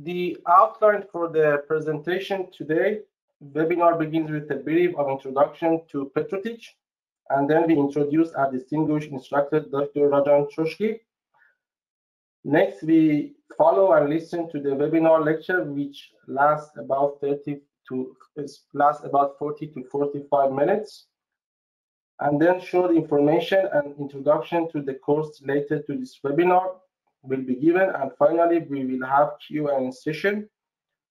the outline for the presentation today, webinar begins with a brief of introduction to PetroTeach, and then we introduce our distinguished instructor, Dr. Chokshi. Next, we follow and listen to the webinar lecture, which lasts about 40 to 45 minutes, and then short information and introduction to the course related to this webinar will be given, and finally we will have Q&A session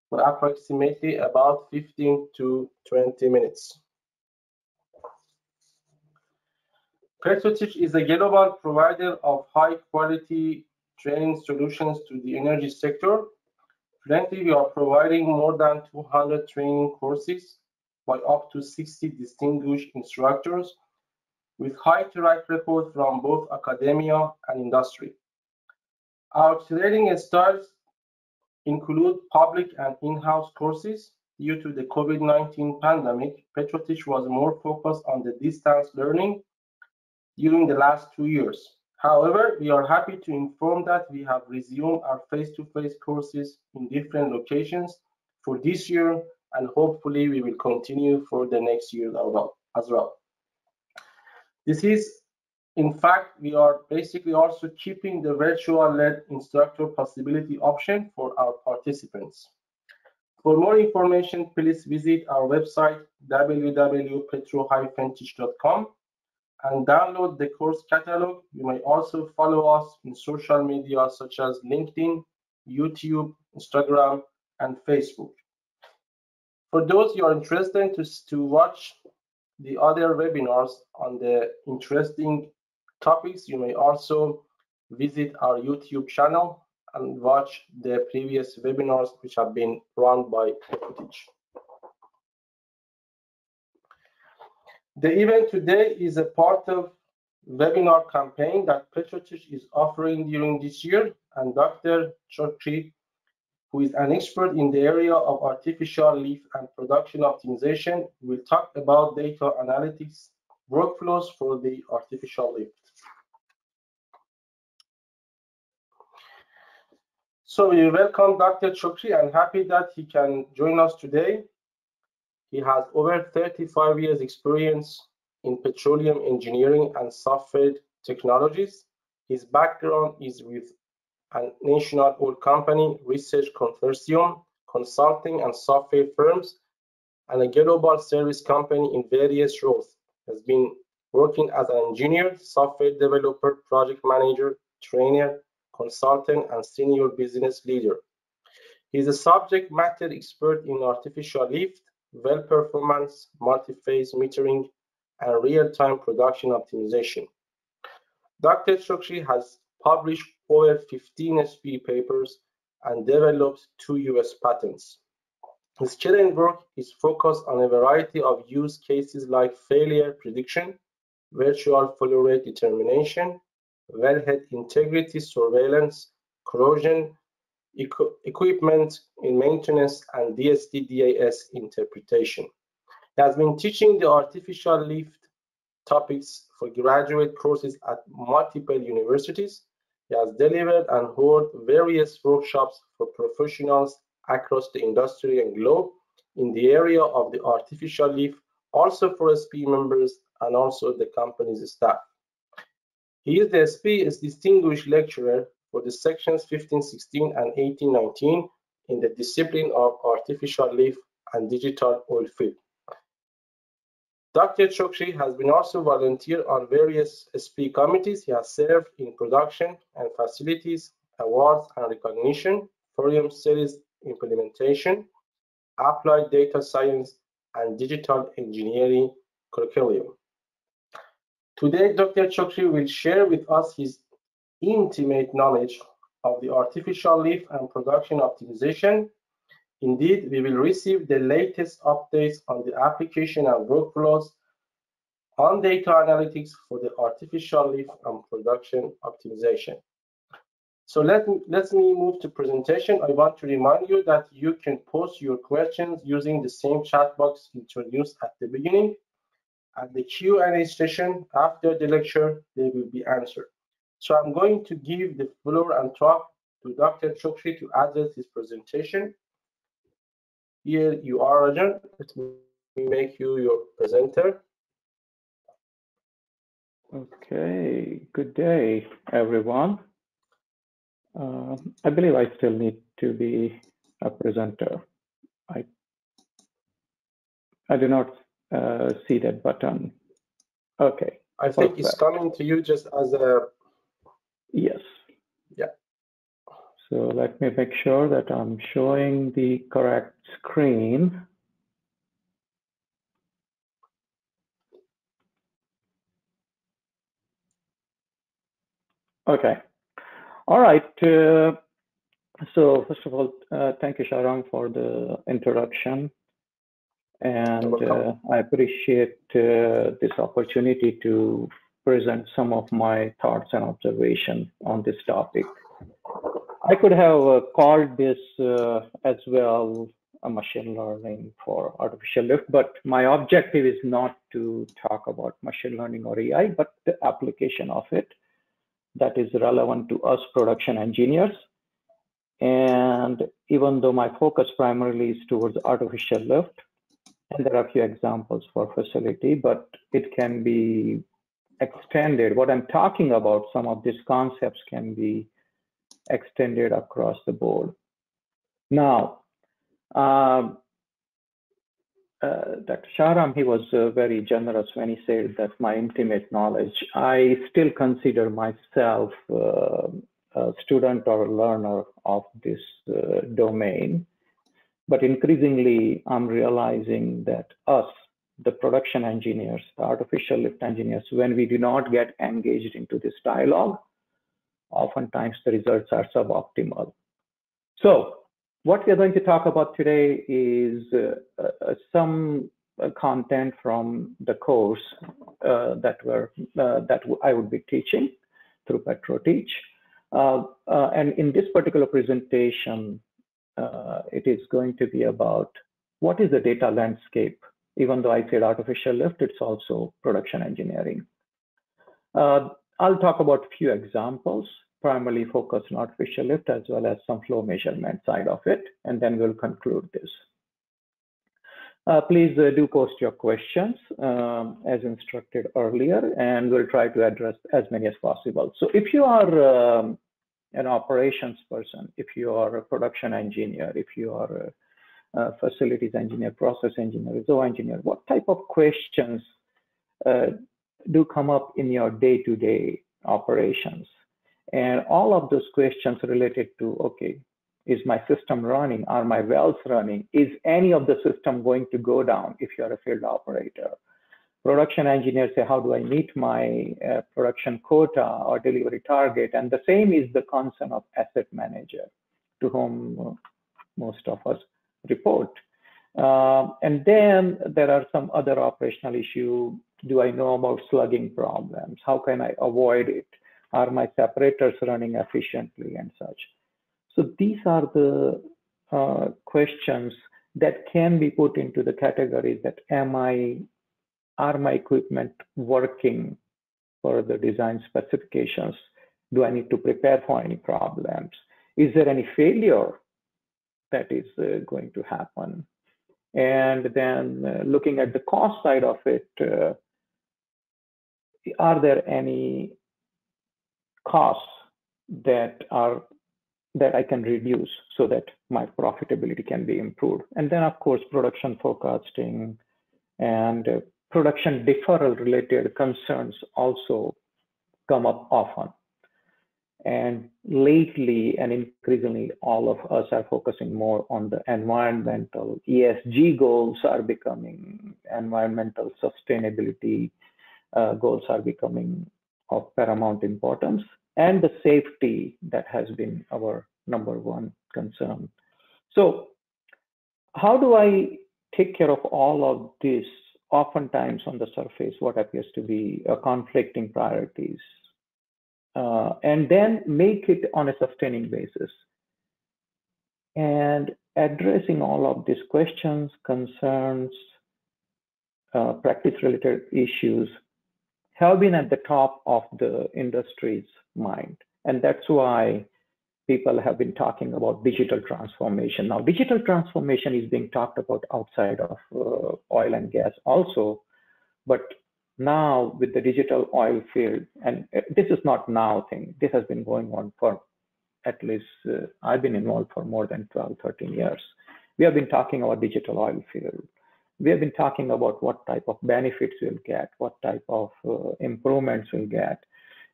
for approximately about 15 to 20 minutes. Petro-Teach is a global provider of high-quality training solutions to the energy sector. Currently, we are providing more than 200 training courses by up to 60 distinguished instructors with high track record from both academia and industry. Our training styles include public and in-house courses. Due to the COVID-19 pandemic, Petro-Teach was more focused on the distance learning during the last 2 years. However, we are happy to inform that we have resumed our face-to-face courses in different locations for this year, and hopefully we will continue for the next year as well. This is, in fact, we are basically also keeping the virtual-led instructor possibility option for our participants. For more information, please visit our website www.petro-teach.com and download the course catalog. You may also follow us in social media such as LinkedIn, YouTube, Instagram, and Facebook. For those you are interested to watch the other webinars on the interesting topics, you may also visit our YouTube channel and watch the previous webinars which have been run by PetroTeach. The event today is a part of webinar campaign that PetroTeach is offering during this year, and Dr. Chokshi, who is an expert in the area of artificial lift and production optimization, will talk about data analytics workflows for the artificial lift. So we welcome Dr. Chokshi and happy that he can join us today. He has over 35 years experience in petroleum engineering and software technologies. His background is with a national oil company, research consortium, consulting and software firms, and a global service company in various roles. He has been working as an engineer, software developer, project manager, trainer, consultant, and senior business leader. He is a subject matter expert in artificial lift, well performance, multi-phase metering, and real-time production optimization. Dr. Chokshi has published over 15 SP papers and developed 2 US patents. His current work is focused on a variety of use cases like failure prediction, virtual flow rate determination, wellhead integrity surveillance, corrosion, equipment in maintenance, and DSD-DAS interpretation. He has been teaching the artificial lift topics for graduate courses at multiple universities. He has delivered and held various workshops for professionals across the industry and globe in the area of the artificial lift, also for SP members and also the company's staff. He is the SP's distinguished lecturer for the sections 1516 and 1819 in the discipline of artificial lift and digital oil field. Dr. Chokshi has been also volunteer on various SP committees. He has served in production and facilities, awards and recognition, forum series implementation, applied data science, and digital engineering curriculum. Today, Dr. Chokshi will share with us his intimate knowledge of the artificial lift and production optimization. Indeed, we will receive the latest updates on the application and workflows on data analytics for the artificial lift and production optimization. So let me move to presentation. I want to remind you that you can post your questions using the same chat box introduced at the beginning. At the Q&A session after the lecture, they will be answered. So I'm going to give the floor and talk to Dr. Chokshi to address his presentation. Here you are, Rajan. Let me make you your presenter. Okay, good day, everyone. I believe I still need to be a presenter. I do not see that button. Okay. I think it's coming to you just as a... Yes. Yeah. So let me make sure that I'm showing the correct screen. Okay. All right. So first of all, thank you, Sharon, for the introduction. And I appreciate this opportunity to present some of my thoughts and observations on this topic. I could have called this as well a machine learning for artificial lift, but my objective is not to talk about machine learning or AI, but the application of it that is relevant to us production engineers. And even though my focus primarily is towards artificial lift, and there are a few examples for facility, but it can be extended. What I'm talking about, some of these concepts can be extended across the board. Now, Dr. Shahram, he was very generous when he said that my intimate knowledge. I still consider myself a student or a learner of this domain. But increasingly, I'm realizing that us, the production engineers, the artificial lift engineers, when we do not get engaged into this dialogue, oftentimes the results are suboptimal. So what we're going to talk about today is some content from the course that I would be teaching through Petro-Teach. And in this particular presentation, it is going to be about what is the data landscape. Even though I said artificial lift, it's also production engineering. I'll talk about a few examples, primarily focused on artificial lift as well as some flow measurement side of it, and then we'll conclude this. Please do post your questions as instructed earlier, and we'll try to address as many as possible. So if you are an operations person, if you are a production engineer, if you are a facilities engineer, process engineer, zoo engineer, what type of questions do come up in your day-to-day operations? And all of those questions related to, okay, is my system running? Are my wells running? Is any of the system going to go down if you're a field operator? Production engineers say, how do I meet my production quota or delivery target? And the same is the concern of asset manager, to whom most of us report. And then there are some other operational issues. Do I know about slugging problems? How can I avoid it? Are my separators running efficiently and such? So these are the questions that can be put into the categories that are my equipment working for the design specifications? Do I need to prepare for any problems? Is there any failure that is going to happen? And then looking at the cost side of it, are there any costs that I can reduce so that my profitability can be improved? And then, of course, production forecasting and production deferral related concerns also come up often. And lately and increasingly, all of us are focusing more on the environmental ESG goals are becoming, environmental sustainability goals are becoming of paramount importance, and the safety that has been our #1 concern. So how do I take care of all of this? Oftentimes on the surface, what appears to be conflicting priorities, and then make it on a sustaining basis. And addressing all of these questions, concerns, practice-related issues have been at the top of the industry's mind. And that's why people have been talking about digital transformation. Now, digital transformation is being talked about outside of oil and gas also, but now with the digital oil field, and this is not now thing, this has been going on for at least, I've been involved for more than 12, 13 years. We have been talking about digital oil field. We have been talking about what type of benefits we'll get, what type of improvements we'll get.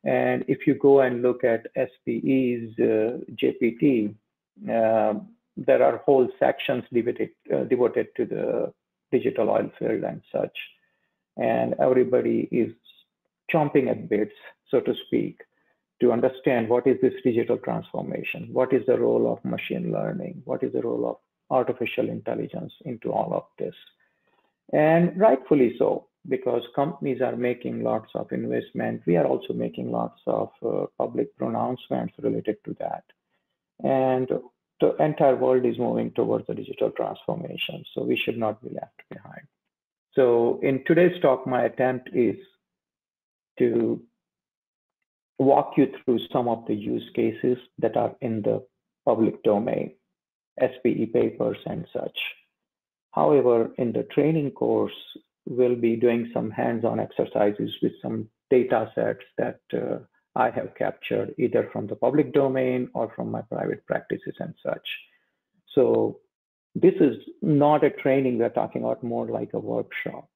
And if you go and look at SPE's JPT, there are whole sections devoted to the digital oil field and such. And everybody is chomping at bits, so to speak, to understand what is this digital transformation, what is the role of machine learning, what is the role of artificial intelligence into all of this. And rightfully so, because companies are making lots of investment. We are also making lots of public pronouncements related to that. And the entire world is moving towards the digital transformation, so we should not be left behind. So in today's talk, my attempt is to walk you through some of the use cases that are in the public domain, SPE papers and such. However, in the training course, we'll be doing some hands-on exercises with some data sets that I have captured either from the public domain or from my private practices and such. So this is not a training, we're talking about more like a workshop.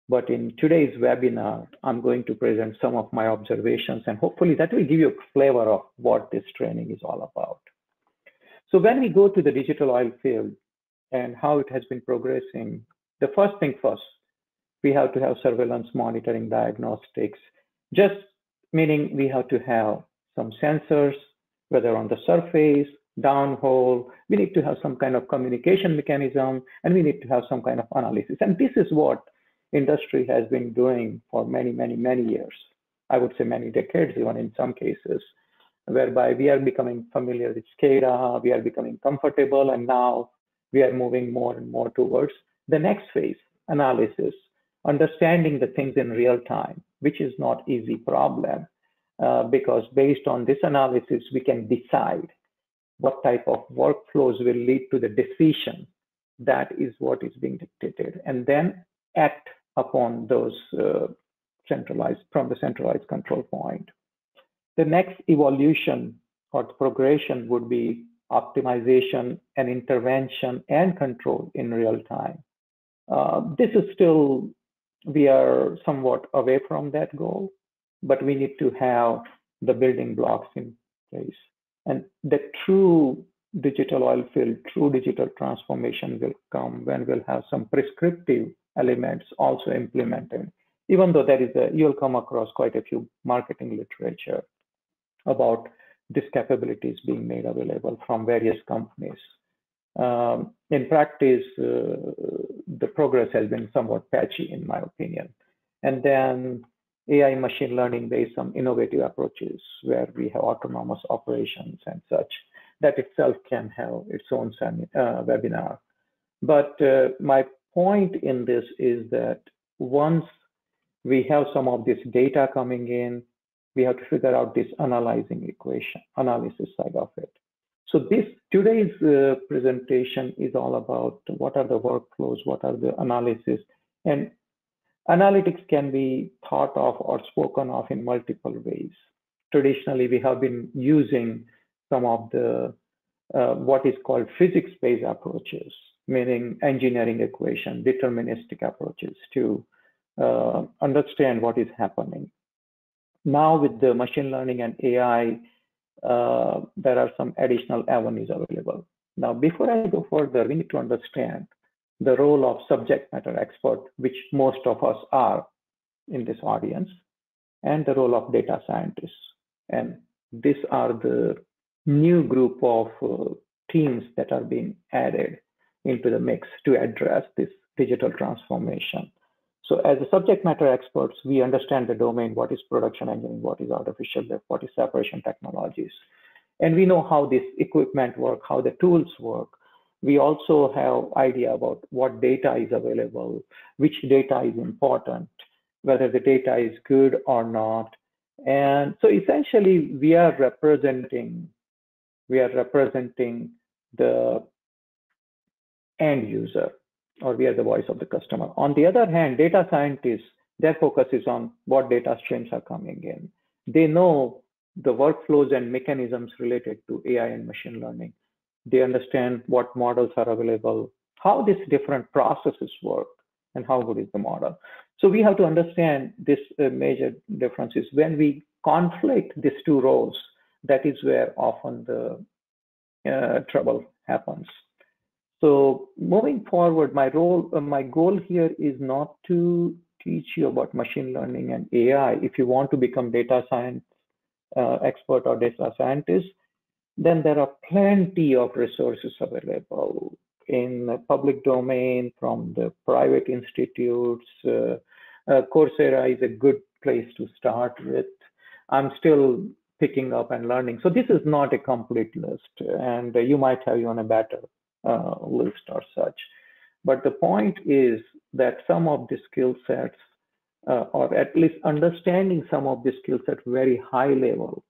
But in today's webinar, I'm going to present some of my observations, and hopefully that will give you a flavor of what this training is all about. So when we go to the digital oil field and how it has been progressing, the first thing first, we have to have surveillance, monitoring, diagnostics, just meaning we have to have some sensors, whether on the surface, downhole, we need to have some kind of communication mechanism, and we need to have some kind of analysis. And this is what industry has been doing for many, many, many years. I would say many decades, even in some cases, whereby we are becoming familiar with SCADA, we are becoming comfortable, and now we are moving more and more towards the next phase, analysis, understanding the things in real time, which is not easy problem, because based on this analysis, we can decide what type of workflows will lead to the decision. That is what is being dictated, and then act upon those from the centralized control point. The next evolution or progression would be optimization and intervention and control in real time. This is still, we are somewhat away from that goal, but we need to have the building blocks in place. And the true digital oil field, true digital transformation will come when we'll have some prescriptive elements also implemented, even though there is you'll come across quite a few marketing literature about these capabilities being made available from various companies. In practice, the progress has been somewhat patchy, in my opinion. And then AI machine learning based on innovative approaches where we have autonomous operations and such, that itself can have its own webinar. But my point in this is that once we have some of this data coming in, we have to figure out this analysis side of it. So today's presentation is all about what are the workflows, what are the analysis, and analytics can be thought of or spoken of in multiple ways. Traditionally, we have been using some of the what is called physics-based approaches, meaning engineering equation, deterministic approaches to understand what is happening. Now with the machine learning and AI, there are some additional avenues available. Now, before I go further, we need to understand the role of subject matter expert, which most of us are in this audience, and the role of data scientists. And these are the new group of teams that are being added into the mix to address this digital transformation. So as a subject matter experts, we understand the domain, what is production engineering, what is artificial lift, what is separation technologies. And we know how this equipment work, how the tools work. We also have idea about what data is available, which data is important, whether the data is good or not. And so essentially we are representing we are representing the end user, or we are the voice of the customer. On the other hand, data scientists, their focus is on what data streams are coming in. They know the workflows and mechanisms related to AI and machine learning. They understand what models are available, how these different processes work, and how good is the model. So we have to understand this major differences. When we conflict these two roles, that is where often the trouble happens. So moving forward, my goal here is not to teach you about machine learning and AI. If you want to become data science expert or data scientist, then there are plenty of resources available in the public domain from the private institutes. Coursera is a good place to start with. I'm still picking up and learning. So this is not a complete list, and you might have you on a better list or such. But the point is that some of the skill sets, or at least understanding some of the skill sets very high level,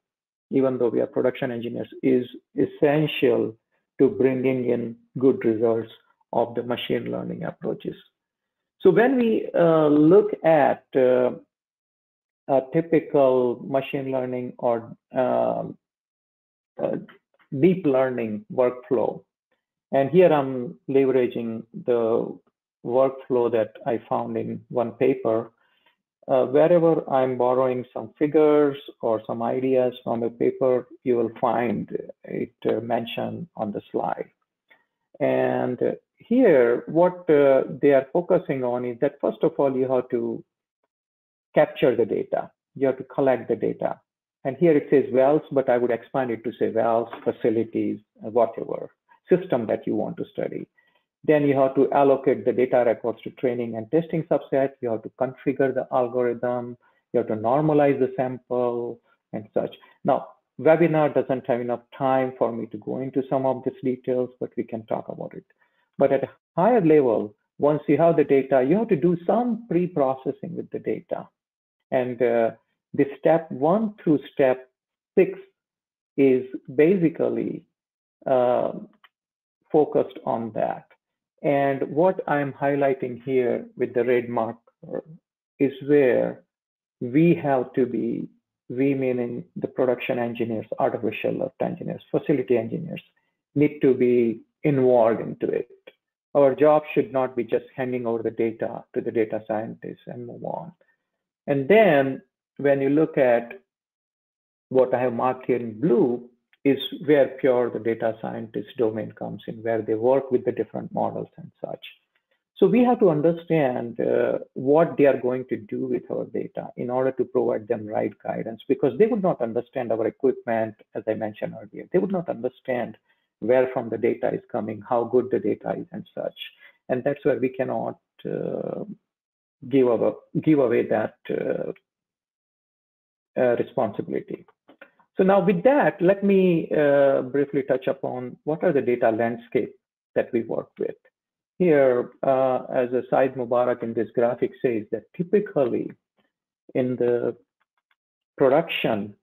even though we are production engineers, is essential to bringing in good results of the machine learning approaches. So when we look at a typical machine learning or deep learning workflow, and here I'm leveraging the workflow that I found in one paper. Wherever I'm borrowing some figures or some ideas from a paper, you will find it mentioned on the slide. And here, what they are focusing on is that, first of all, you have to capture the data. You have to collect the data. And here it says wells, but I would expand it to say wells, facilities, whatever system that you want to study. Then you have to allocate the data records to training and testing subset. You have to configure the algorithm. You have to normalize the sample and such. Now, webinar doesn't have enough time for me to go into some of these details, but we can talk about it. But at a higher level, once you have the data, you have to do some pre-processing with the data. And the step 1 through step 6 is basically focused on that. And what I'm highlighting here with the red marker is where we have to be, we meaning the production engineers, artificial lift engineers, facility engineers, need to be involved into it. Our job should not be just handing over the data to the data scientists and move on. And then when you look at what I have marked here in blue, is where pure the data scientist domain comes in, where they work with the different models and such. So we have to understand what they are going to do with our data in order to provide them right guidance, because they would not understand our equipment, as I mentioned earlier. They would not understand where from the data is coming, how good the data is and such. And that's where we cannot give away that responsibility. So now with that, let me briefly touch upon what are the data landscape that we work with. Here, as Said Mubarak in this graphic says, that typically in the production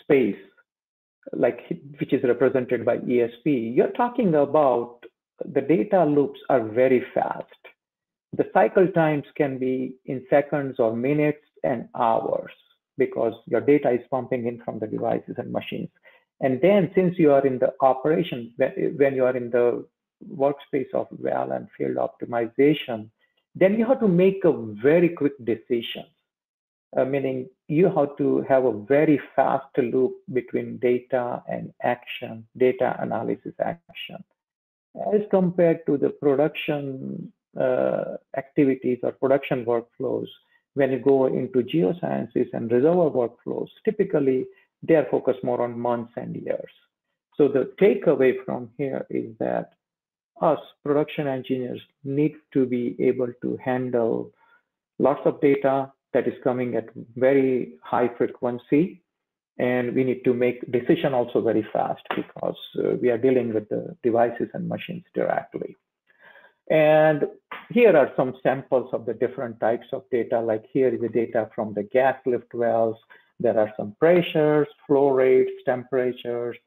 space, like which is represented by ESP, you're talking about the data loops are very fast. The cycle times can be in seconds or minutes and hours, because your data is pumping in from the devices and machines. And then since you are in the operation, when you are in the workspace of well and field optimization, then you have to make a very quick decision, meaning you have to have a very fast loop between data and action, data analysis action, as compared to the production activities or production workflows. When you go into geosciences and reservoir workflows, typically they are focused more on months and years. So the takeaway from here is that us production engineers need to be able to handle lots of data that is coming at very high frequency, and we need to make decision also very fast, because we are dealing with the devices and machines directly. And here are some samples of the different types of data. Like here is the data from the gas lift wells. There are some pressures, flow rates, temperatures.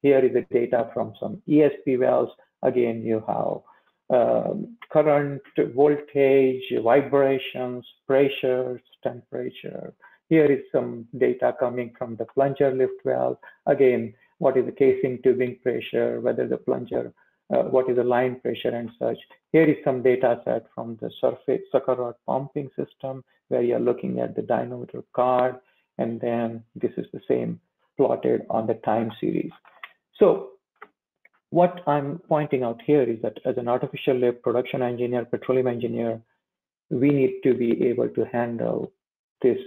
Here is the data from some ESP wells. Again, you have current, voltage, vibrations, pressures, temperature. Here is some data coming from the plunger lift well. Again, what is the casing tubing pressure, whether the plunger, what is the line pressure and such. Here is some data set from the surface sucker rod pumping system where you're looking at the dynamometer card, and then this is the same plotted on the time series. So what I'm pointing out here is that as an artificial lift production engineer, petroleum engineer, we need to be able to handle this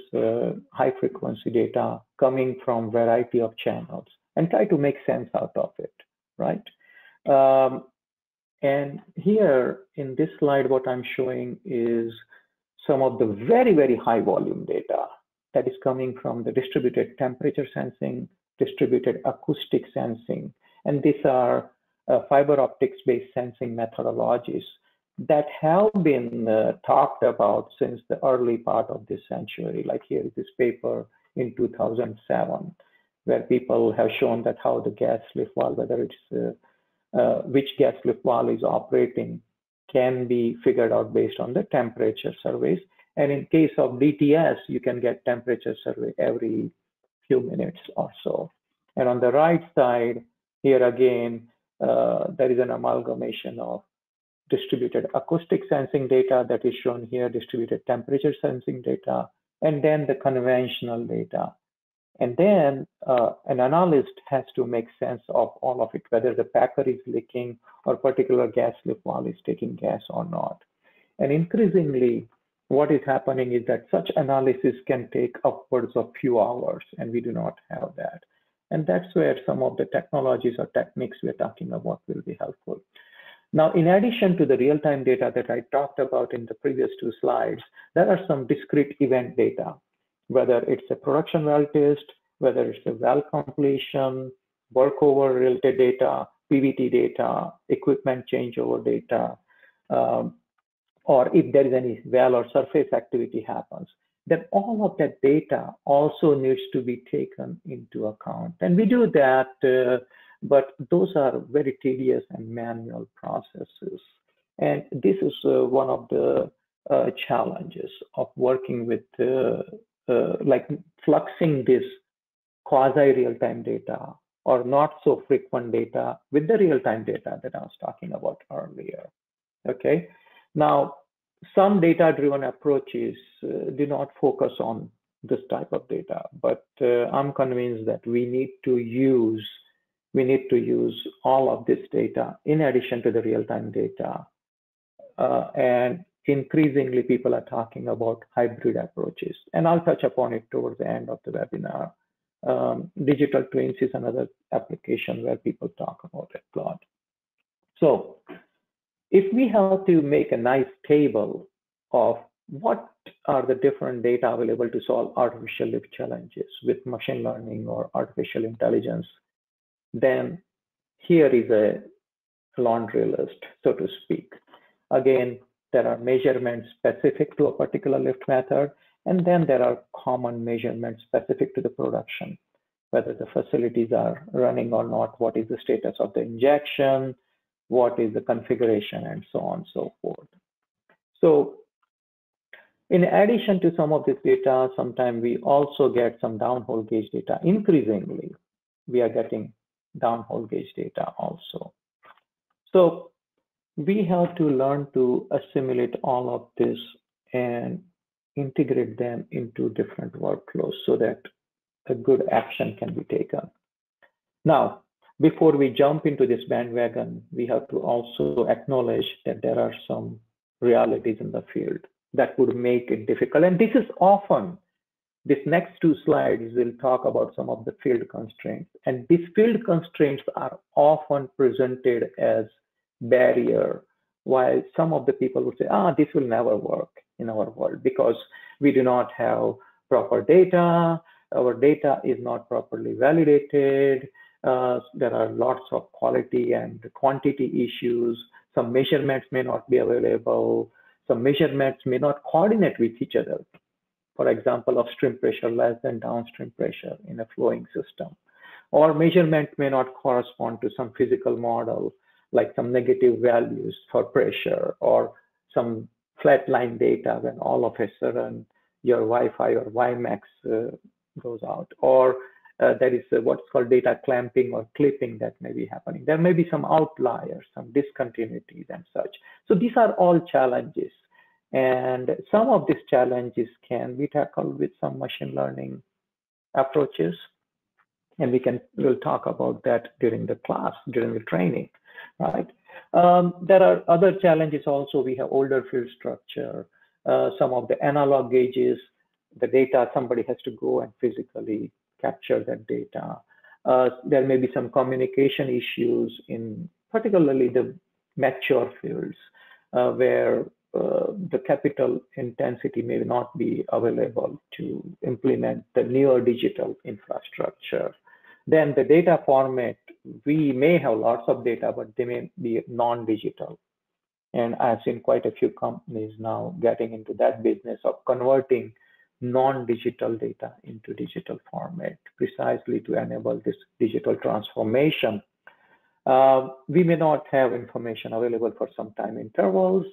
high frequency data coming from variety of channels and try to make sense out of it, right? And here in this slide, what I'm showing is some of the very, very high volume data that is coming from the distributed temperature sensing, distributed acoustic sensing, and these are fiber optics based sensing methodologies that have been talked about since the early part of this century. Like here is this paper in 2007, where people have shown that how the gas lift valve, whether it's which gas lift valve is operating, can be figured out based on the temperature surveys. And in case of DTS, you can get temperature survey every few minutes or so. And on the right side, here again, there is an amalgamation of distributed acoustic sensing data that is shown here, distributed temperature sensing data, and then the conventional data. And then an analyst has to make sense of all of it, whether the packer is leaking or particular gas lift valve is taking gas or not. And increasingly, what is happening is that such analysis can take upwards of few hours, and we do not have that. And that's where some of the technologies or techniques we're talking about will be helpful. Now, in addition to the real-time data that I talked about in the previous two slides, there are some discrete event data, whether it's a production well test, whether it's a well completion, workover related data, PVT data, equipment changeover data, or if there is any well or surface activity happens, then all of that data also needs to be taken into account. And we do that, but those are very tedious and manual processes. And this is one of the challenges of working with like fluxing this quasi real-time data or not so frequent data with the real-time data that I was talking about earlier. Okay. Now, some data-driven approaches do not focus on this type of data, but I'm convinced that we need to use all of this data in addition to the real-time data. And increasingly, people are talking about hybrid approaches, and I'll touch upon it towards the end of the webinar. Digital twins is another application where people talk about it a lot. So if we have to make a nice table of what are the different data available to solve artificial lift challenges with machine learning or artificial intelligence, then here is a laundry list, so to speak. Again, there are measurements specific to a particular lift method, and then there are common measurements specific to the production, whether the facilities are running or not, what is the status of the injection, what is the configuration, and so on and so forth. So in addition to some of this data, sometimes we also get some downhole gauge data. Increasingly, we are getting downhole gauge data also. So we have to learn to assimilate all of this and integrate them into different workflows so that a good action can be taken. Now, before we jump into this bandwagon, we have to also acknowledge that there are some realities in the field that would make it difficult. And this is often, this next two slides will talk about some of the field constraints. And these field constraints are often presented as barrier, while some of the people would say, this will never work in our world because we do not have proper data, our data is not properly validated, there are lots of quality and quantity issues, some measurements may not be available, some measurements may not coordinate with each other. For example, upstream pressure less than downstream pressure in a flowing system. or measurement may not correspond to some physical model, like some negative values for pressure or some flat line data when all of a sudden your Wi-Fi or WiMAX goes out, or there is what's called data clamping or clipping that may be happening. There may be some outliers, some discontinuities and such. So these are all challenges. And some of these challenges can be tackled with some machine learning approaches. And we'll talk about that during the class, during the training, right? There are other challenges also. We have older field structure, some of the analog gauges, the data, somebody has to go and physically capture that data. There may be some communication issues in particularly the mature fields where the capital intensity may not be available to implement the newer digital infrastructure. Then the data format, we may have lots of data, but they may be non-digital. And I've seen quite a few companies now getting into that business of converting non-digital data into digital format, precisely to enable this digital transformation. We may not have information available for some time intervals.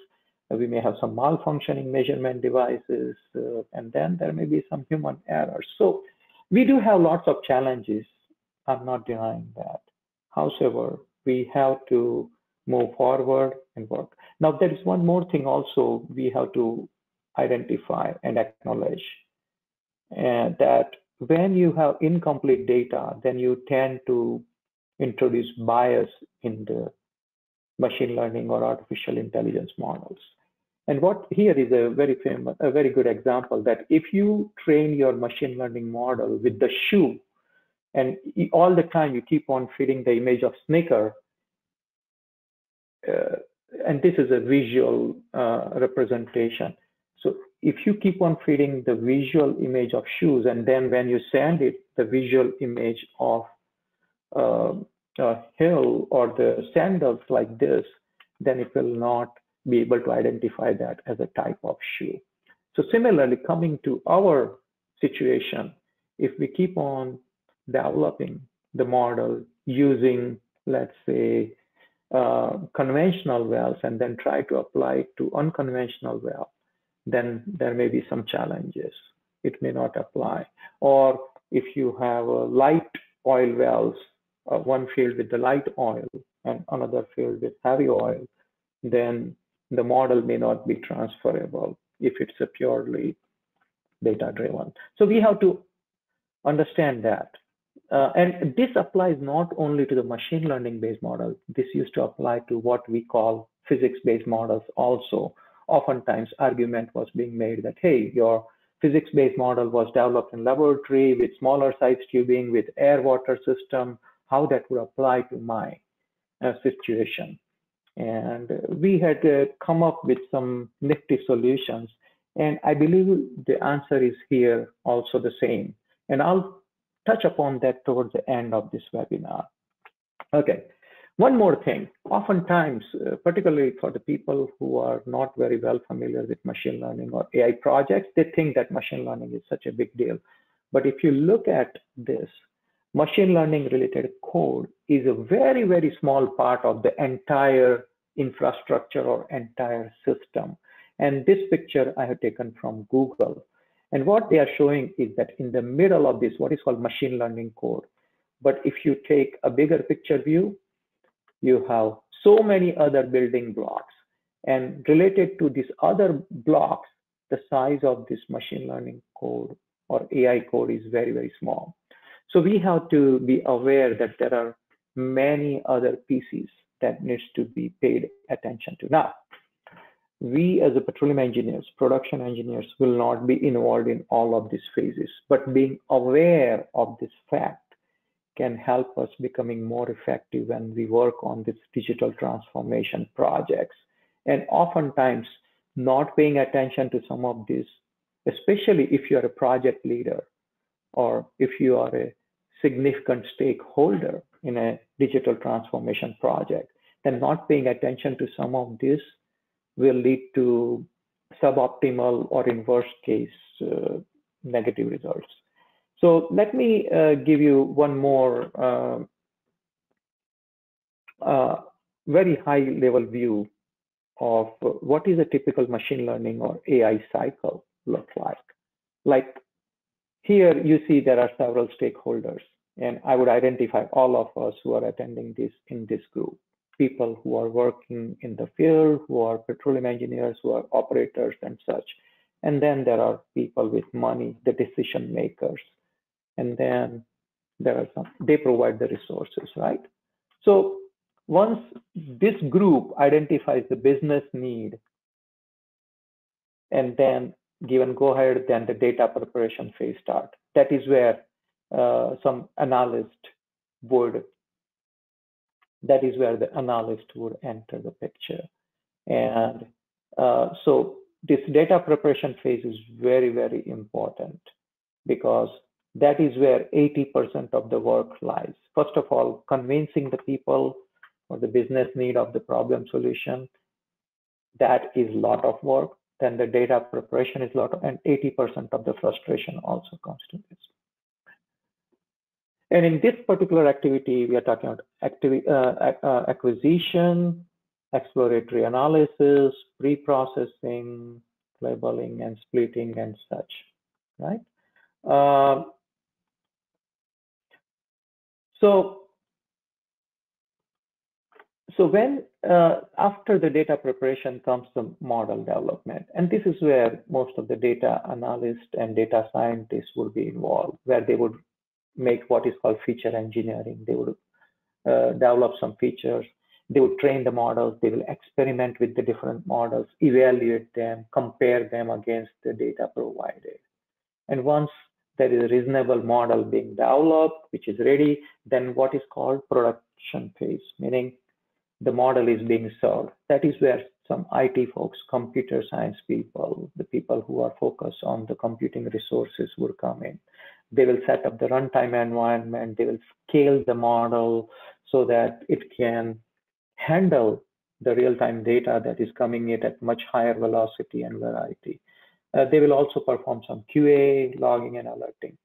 We may have some malfunctioning measurement devices, and then there may be some human errors. So we do have lots of challenges. I'm not denying that. However, we have to move forward and work. Now, there is one more thing also we have to identify and acknowledge, and that when you have incomplete data, then you tend to introduce bias in the machine learning or artificial intelligence models. And what here is a very good example, that if you train your machine learning model with the shoe, and all the time you keep on feeding the image of sneaker, and this is a visual representation. So if you keep on feeding the visual image of shoes, and then when you send it the visual image of a hill or the sandals like this, then it will not be able to identify that as a type of shoe. So similarly, coming to our situation, if we keep on developing the model using, let's say, conventional wells and then try to apply it to unconventional well, then there may be some challenges. It may not apply. Or if you have light oil wells, one field with the light oil and another field with heavy oil, then the model may not be transferable if it's a purely data-driven. So we have to understand that. And this applies not only to the machine learning-based model. This used to apply to what we call physics-based models also. Oftentimes, argument was being made that, hey, your physics-based model was developed in laboratory with smaller size tubing, with air-water system, how that would apply to my situation. And we had come up with some nifty solutions. And I believe the answer is here also the same. And I'll touch upon that towards the end of this webinar. Okay, one more thing. Oftentimes, particularly for the people who are not very well familiar with machine learning or AI projects, they think that machine learning is such a big deal. But if you look at this, machine learning related code is a very, very small part of the entire infrastructure or entire system. And this picture I have taken from Google. And what they are showing is that in the middle of this, what is called machine learning code. But if you take a bigger picture view, you have so many other building blocks. And related to these other blocks, the size of this machine learning code or AI code is very, very small. So we have to be aware that there are many other pieces that needs to be paid attention to. Now, we as a petroleum engineers, production engineers will not be involved in all of these phases, but being aware of this fact can help us becoming more effective when we work on this digital transformation projects. And oftentimes not paying attention to some of this, especially if you're a project leader or if you are a significant stakeholder in a digital transformation project, then not paying attention to some of this will lead to suboptimal or in worst case negative results. So let me give you one more very high level view of what is a typical machine learning or AI cycle look like. Like here you see there are several stakeholders, and I would identify all of us who are attending this in this group. People who are working in the field, who are petroleum engineers, who are operators and such. And then there are people with money, the decision makers. And then there are some, they provide the resources, right? So once this group identifies the business need and then given go ahead, then the data preparation phase start. That is where some analyst would, that is where the analyst would enter the picture. And so this data preparation phase is very, very important because that is where 80% of the work lies. First of all, convincing the people or the business need of the problem solution, that is a lot of work. Then the data preparation is a lot of, and 80% of the frustration also comes to this. And in this particular activity, we are talking about acquisition, exploratory analysis, pre-processing, labeling and splitting and such, right? So when after the data preparation comes the model development, and this is where most of the data analysts and data scientists would be involved, where they would make what is called feature engineering. They would develop some features. They would train the models. They will experiment with the different models, evaluate them, compare them against the data provided. And once there is a reasonable model being developed, which is ready, then what is called production phase, meaning the model is being served. That is where some IT folks, computer science people, the people who are focused on the computing resources would come in. They will set up the runtime environment. They will scale the model so that it can handle the real-time data that is coming in at much higher velocity and variety. They will also perform some QA, logging and alerting.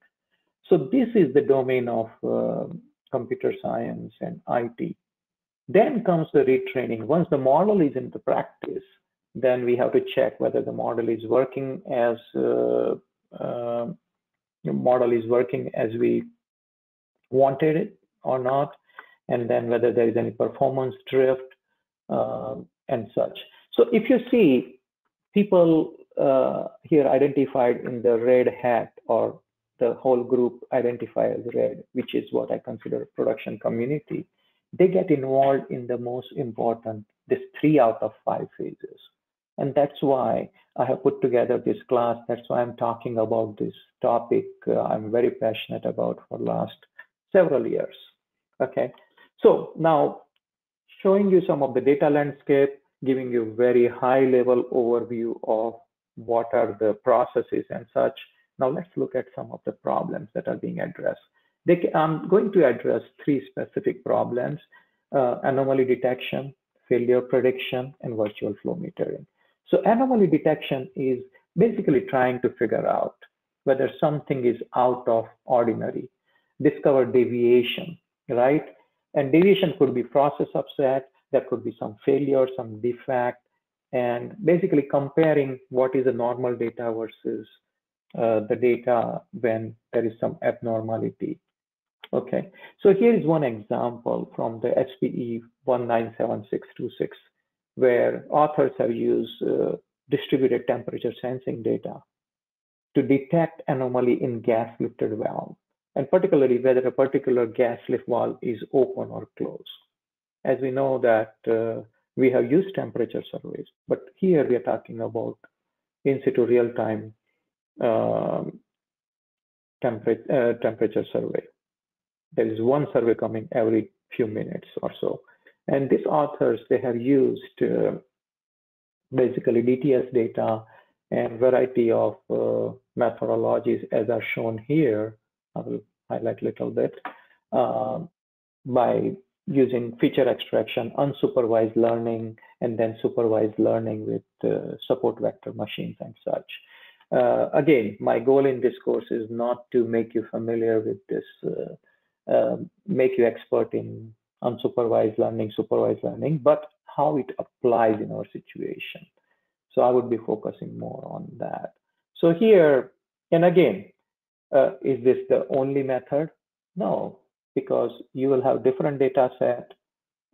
So this is the domain of computer science and IT. Then comes the retraining. Once the model is into practice, then we have to check whether the model is working as we wanted it or not, and then whether there is any performance drift and such. So if you see people here identified in the red hat, or the whole group identified as red, which is what I consider production community, they get involved in the most important, this 3 out of 5 phases. And that's why I have put together this class. That's why I'm talking about this topic. I'm very passionate about for the last several years. Okay, so now showing you some of the data landscape, giving you very high level overview of what are the processes and such. Now let's look at some of the problems that are being addressed. I'm going to address 3 specific problems: anomaly detection, failure prediction, and virtual flow metering. So anomaly detection is basically trying to figure out whether something is out of ordinary, discover deviation, right? And deviation could be process upset, there could be some failure, some defect, and basically comparing what is a normal data versus the data when there is some abnormality. Okay, so here is one example from the SPE 197626, where authors have used distributed temperature sensing data to detect anomaly in gas lifted valve, and particularly whether a particular gas lift valve is open or closed. As we know that we have used temperature surveys, but here we are talking about in situ real-time temperature survey. There is one survey coming every few minutes or so. And these authors, they have used basically DTS data and variety of methodologies as are shown here. I will highlight a little bit by using feature extraction, unsupervised learning, and then supervised learning with support vector machines and such. Again, my goal in this course is not to make you familiar with this, make you expert in unsupervised learning, supervised learning, but how it applies in our situation. So I would be focusing more on that. So here, and again, is this the only method? No, because you will have different data set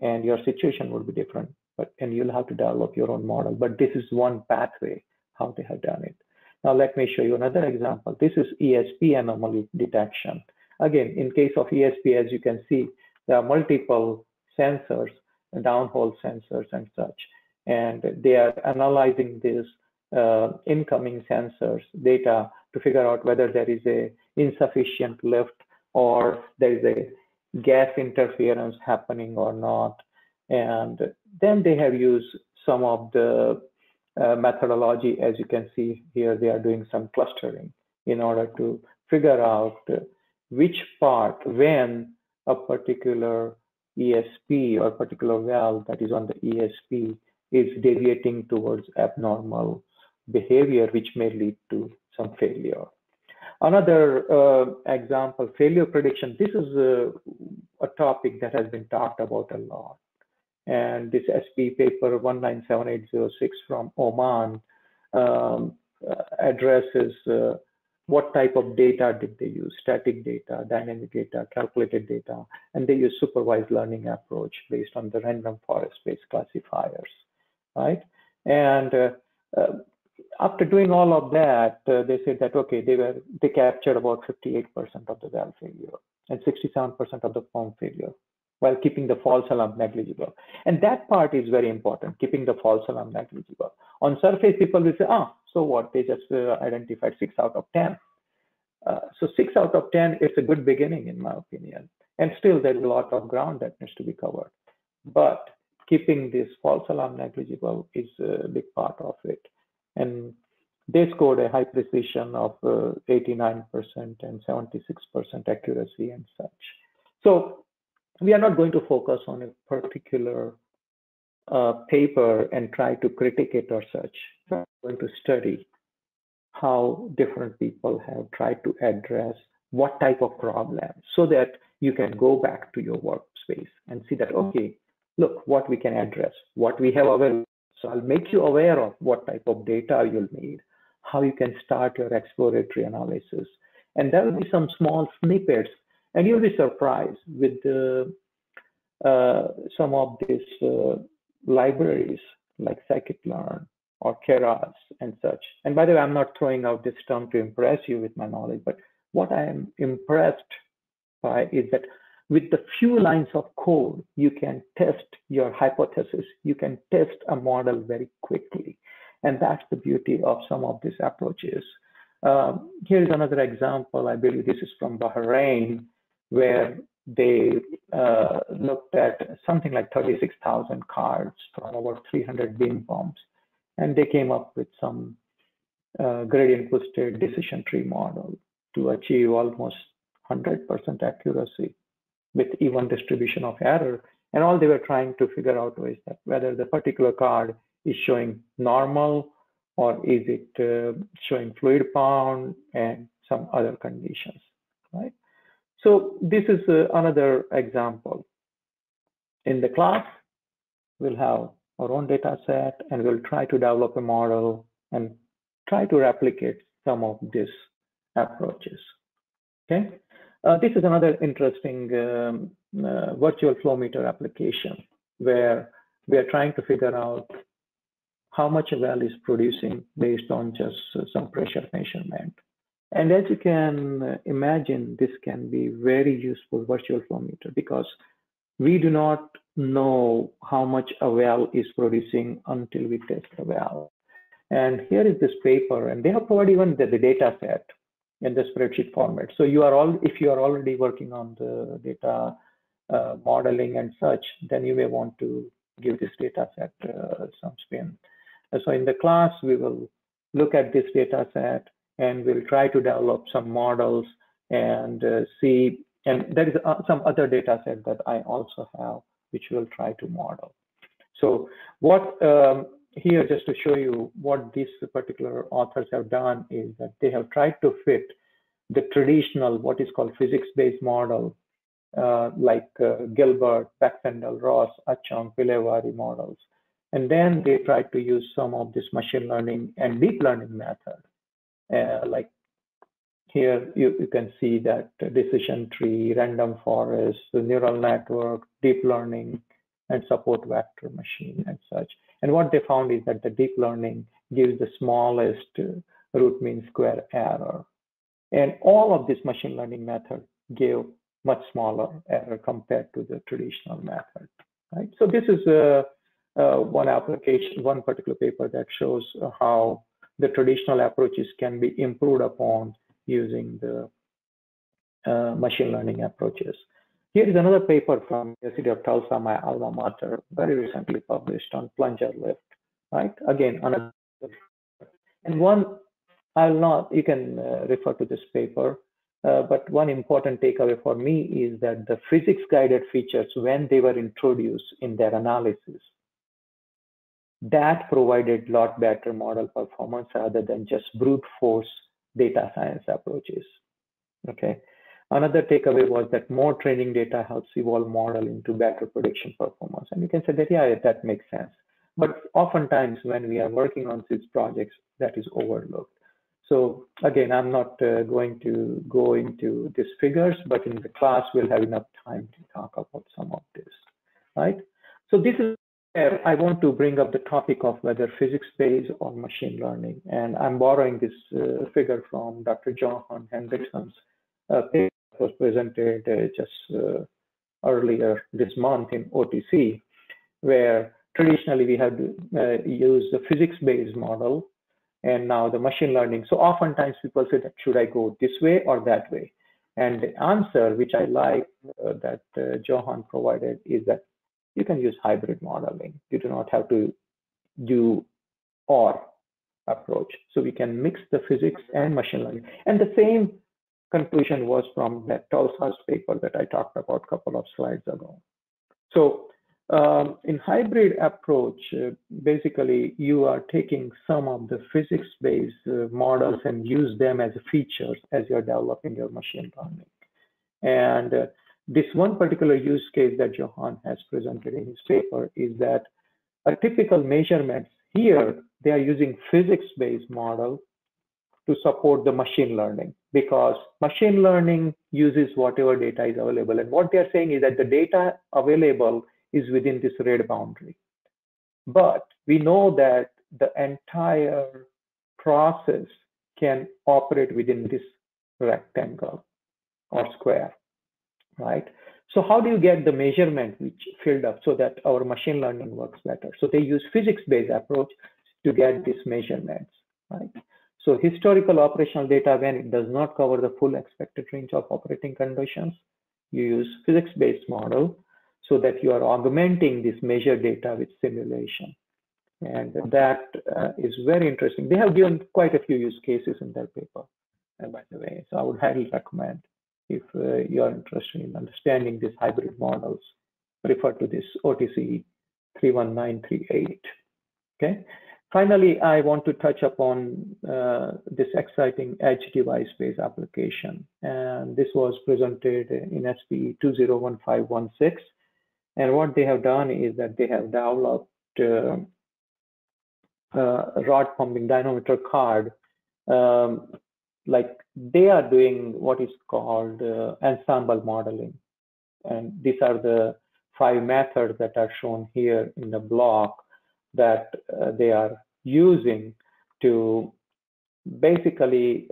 and your situation will be different, and you'll have to develop your own model. But this is one pathway how they have done it. Now let me show you another example. This is ESP anomaly detection. Again, in case of ESP, as you can see, there are multiple sensors, downhole sensors and such, and they are analyzing this incoming sensors data to figure out whether there is a insufficient lift or there is a gas interference happening or not. And then they have used some of the methodology. As you can see here, they are doing some clustering in order to figure out which part, when a particular ESP or particular valve that is on the ESP is deviating towards abnormal behavior, which may lead to some failure. Another example, failure prediction. This is a topic that has been talked about a lot. And this SP paper 197806 from Oman addresses what type of data did they use, static data, dynamic data, calculated data, and they use supervised learning approach based on the random forest-based classifiers, right? And after doing all of that, they said that, okay, they captured about 58% of the valve failure and 67% of the pump failure, while keeping the false alarm negligible. And that part is very important, keeping the false alarm negligible. On surface, people will say, so what? They just identified 6 out of 10. So 6 out of 10 is a good beginning, in my opinion. And still, there's a lot of ground that needs to be covered. But keeping this false alarm negligible is a big part of it. And they scored a high precision of 89% and 76% accuracy and such. So we are not going to focus on a particular paper and try to critique it or such. We're going to study how different people have tried to address what type of problem, so that you can go back to your workspace and see that, okay, look what we can address, what we have available. So I'll make you aware of what type of data you'll need, how you can start your exploratory analysis. And there will be some small snippets, and you'll be surprised with some of these libraries like scikit-learn or Keras and such. And by the way, I'm not throwing out this term to impress you with my knowledge, but what I am impressed by is that with the few lines of code, you can test your hypothesis. You can test a model very quickly. And that's the beauty of some of these approaches. Here is another example. I believe this is from Bahrain, where they looked at something like 36,000 cards from over 300 beam pumps. And they came up with some gradient boosted decision tree model to achieve almost 100% accuracy with even distribution of error. And all they were trying to figure out was that whether the particular card is showing normal or is it showing fluid pound and some other conditions, right? So this is another example. In the class, we'll have our own data set and we'll try to develop a model and try to replicate some of these approaches, okay? This is another interesting virtual flow meter application where we are trying to figure out how much a well is producing based on just some pressure measurement. And as you can imagine, this can be very useful virtual flow meter because we do not know how much a well is producing until we test the well. And here is this paper, and they have provided even the data set in the spreadsheet format. So you are all, if you are already working on the data modeling and such, then you may want to give this data set some spin. So in the class, we will look at this data set and we'll try to develop some models and see, and there is some other data set that I also have, which we'll try to model. So what here, just to show you what these particular authors have done, is that they have tried to fit the traditional, what is called physics-based model, like Gilbert, Baxendale, Ross, Achong, Pilevari models. And then they tried to use some of this machine learning and deep learning method. Like here, you can see that decision tree, random forest, the neural network, deep learning, and support vector machine and such. And what they found is that the deep learning gives the smallest root mean square error. And all of this machine learning method gave much smaller error compared to the traditional method, right? So this is one application, one particular paper that shows how the traditional approaches can be improved upon using the machine learning approaches. Here is another paper from University of Tulsa, my alma mater, very recently published on Plunger lift, right? Again, another, and one, you can refer to this paper, but one important takeaway for me is that the physics guided features, when they were introduced in their analysis, that provided a lot better model performance rather than just brute force data science approaches, okay? Another takeaway was that more training data helps evolve model into better prediction performance. And you can say that, yeah, that makes sense. But oftentimes when we are working on these projects, that is overlooked. So again, I'm not going to go into these figures, but in the class, we'll have enough time to talk about some of this, right? So this is where I want to bring up the topic of whether physics-based or machine learning. And I'm borrowing this figure from Dr. Johan Hendrickson's paper that was presented just earlier this month in OTC, where traditionally we have used the physics-based model and now the machine learning. So oftentimes people say that should I go this way or that way? And the answer, which I like that Johan provided, is that you can use hybrid modeling. You do not have to do or approach. So we can mix the physics and machine learning. And the same conclusion was from that Tulsa's paper that I talked about a couple of slides ago. So in hybrid approach, basically you are taking some of the physics-based models and use them as features as you're developing your machine learning. And this one particular use case that Johan has presented in his paper is that a typical measurements here, they are using physics-based model to support the machine learning, because machine learning uses whatever data is available. And what they're saying is that the data available is within this red boundary. But we know that the entire process can operate within this rectangle or square, right? So how do you get the measurement which filled up so that our machine learning works better? So they use physics-based approach to get these measurements, right? So historical operational data, when it does not cover the full expected range of operating conditions, you use physics-based model so that you are augmenting this measured data with simulation. And that is very interesting. They have given quite a few use cases in their paper, by the way. So I would highly recommend, if you are interested in understanding these hybrid models, refer to this OTC 31938, okay? Finally, I want to touch upon this exciting edge device-based application. And this was presented in SPE 201516. And what they have done is that they have developed a rod pumping dynamometer card. Like they are doing what is called ensemble modeling. And these are the 5 methods that are shown here in the block that they are using to basically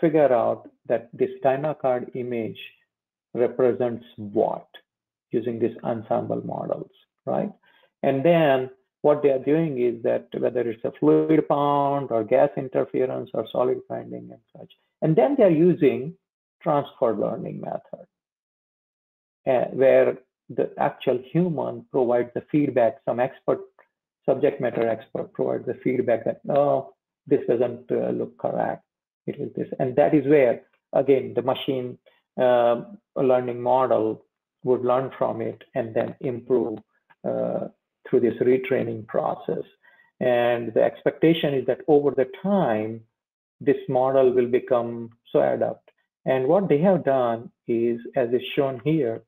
figure out that this Dynacard image represents what, using these ensemble models, right? And then what they are doing is that whether it's a fluid bound or gas interference or solid binding and such, and then they are using transfer learning method, where the actual human provides the feedback, some expert, subject matter expert provides the feedback that, no, this doesn't look correct, it is this. And that is where, again, the machine learning model would learn from it and then improve through this retraining process. And the expectation is that over the time, this model will become so adept. And what they have done is, as is shown here,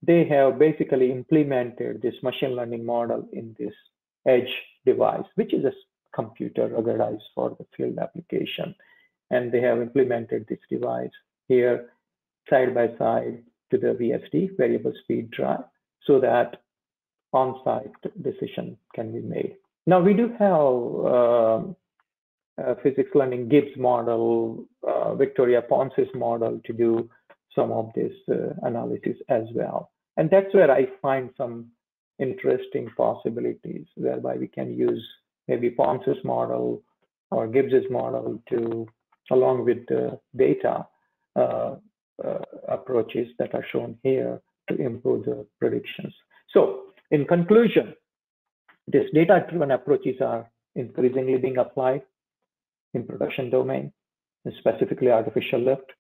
they have basically implemented this machine learning model in this edge device, which is a computer ruggedized for the field application. And they have implemented this device here side by side to the VSD, variable speed drive, so that on-site decision can be made. Now we do have physics learning Gibbs model, Victoria Ponce's model to do some of this analysis as well. And that's where I find some interesting possibilities whereby we can use maybe Ponce's model or Gibbs's model to, along with the data approaches that are shown here, to improve the predictions. So in conclusion, these data-driven approaches are increasingly being applied in production domain, and specifically artificial lift.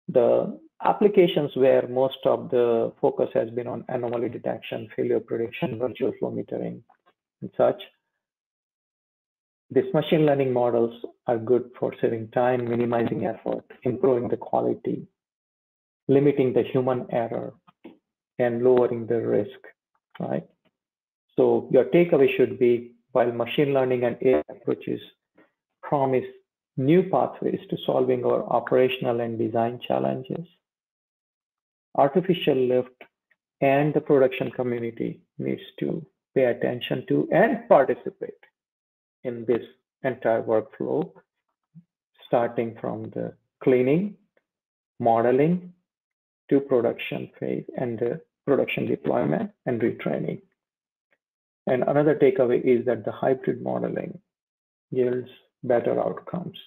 The applications where most of the focus has been on anomaly detection, failure prediction, virtual flow metering, and such. These machine learning models are good for saving time, minimizing effort, improving the quality, limiting the human error, and lowering the risk, right? So your takeaway should be, while machine learning and AI approaches promise new pathways to solving our operational and design challenges, artificial lift and the production community needs to pay attention to and participate in this entire workflow, starting from the cleaning, modeling, to production phase and the production deployment and retraining. And another takeaway is that the hybrid modeling yields better outcomes.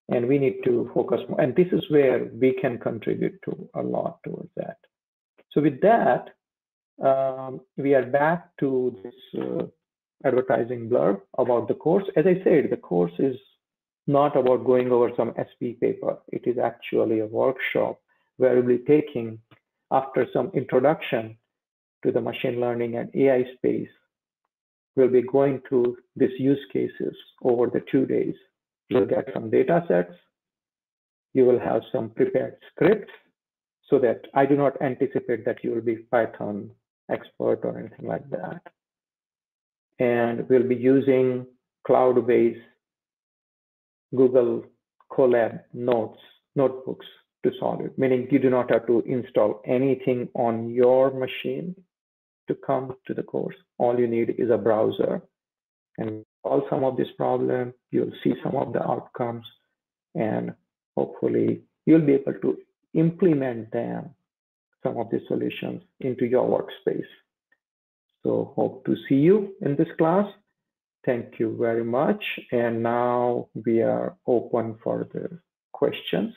And we need to focus more. And this is where we can contribute to a lot towards that. So with that, we are back to this advertising blurb about the course. As I said, the course is not about going over some SP paper. It is actually a workshop where we'll be taking, after some introduction to the machine learning and AI space, we'll be going through these use cases over the 2 days. You'll get some data sets. You will have some prepared scripts, so that I do not anticipate that you will be Python expert or anything like that. And we'll be using cloud-based Google Colab notebooks to solve it, meaning you do not have to install anything on your machine to come to the course. All you need is a browser, and solve some of this problem. You'll see some of the outcomes, and hopefully you'll be able to implement them, some of the solutions, into your workspace. So hope to see you in this class. Thank you very much. And now we are open for the questions.